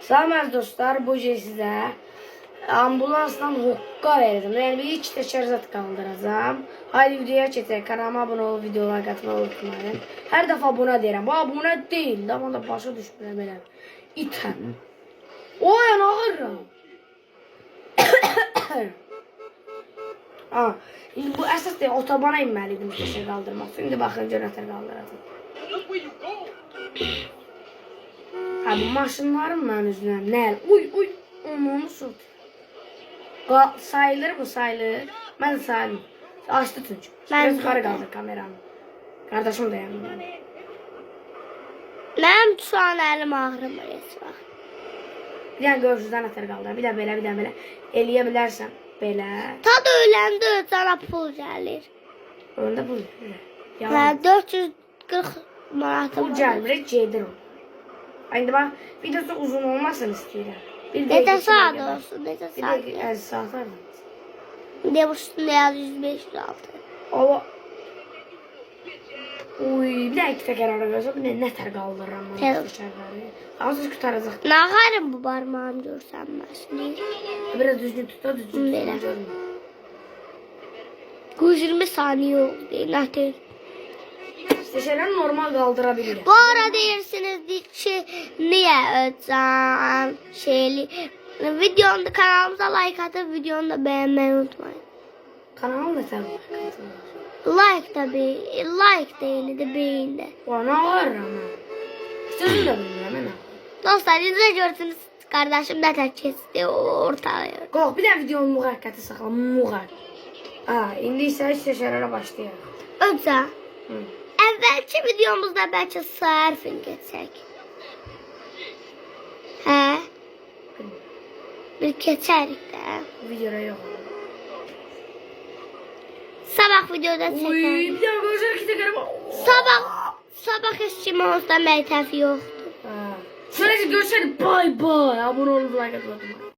Salam dostlar, bu gece sizə ambulansdan hoqqa verdim. Yəni bir iki təkər zat qaldıracağım. Haydi videoya keçək. Kanalıma abunə olub videolara qatılmayı unutmayın. Hər dəfə abunə deyirəm. Bu abunə deyil. Amma da başa düşmürəm belə. İtəm. Oy, nə ağırım. Bu əsas deyil. Otobana inməliydim təkər qaldırmaq. İndi baxın, nətər qaldıracağım. Bu maşınların mən üzünə nə? Uy, onu sut. Sayılır bu, sayılır. Mən sayılır. Açdı çünki. Biraz yuxarı qaldır kameranı. Qardaşım da yanımda. Mənim şu an əlim ağrımır heç vaxt. Bir dənə görürsüzdən nətər qaldır. Bir də belə. Eləyə bilərsən. Belə. Tad öləndə özənə pul gəlir. Öndə pul. Hə, 440 manatım pul gəlmir, gedir o. İndi bax, videosu uzun olmasın istəyirəm. Necə saat olsun, necə saat? Bir dəqiqə saat var mı? Ne bu üstündə yaz 105-6. Ova. Uy, bir də iki təkər ara gözə, bir də nətər qaldırıram. Azız qutaracaq. Nə ağarım bu barmağım görsən məşliyir. Biraz düzgün tut da, düzgün tut. 120 saniye oldu, nətər. İstəşərəm normal qaldıra bilirəm. Bu ara deyirsiniz ki, niyə öcəm şeyli. Videonda kanalımıza like atıb, videonu da bəyənməyi unutmayın. Kanalım nətər var? Like tabi, like deyini də beyində. Nə var ama? Sözüm də bilmirəm, mənə. Dostlar, izlə görsünüz, qardaşım nətər keçdi ortaya. Qalq, bir də videonun müğəqqəti saxla, müğəqqət. İndi isə istəşərlərə başlayaq. Öcə, əvvəlki videomuzda bəlkə sərfin geçsək. Hə? Bir keçərik də. Videoda yox. Sabah videoda Uy, çəkərik. bir dənə görüşər ki, təkərəm. Sabah heç kim olsa məktəf yoxdur. Sonra görüşərik, bay. Abunə olub, like atıb.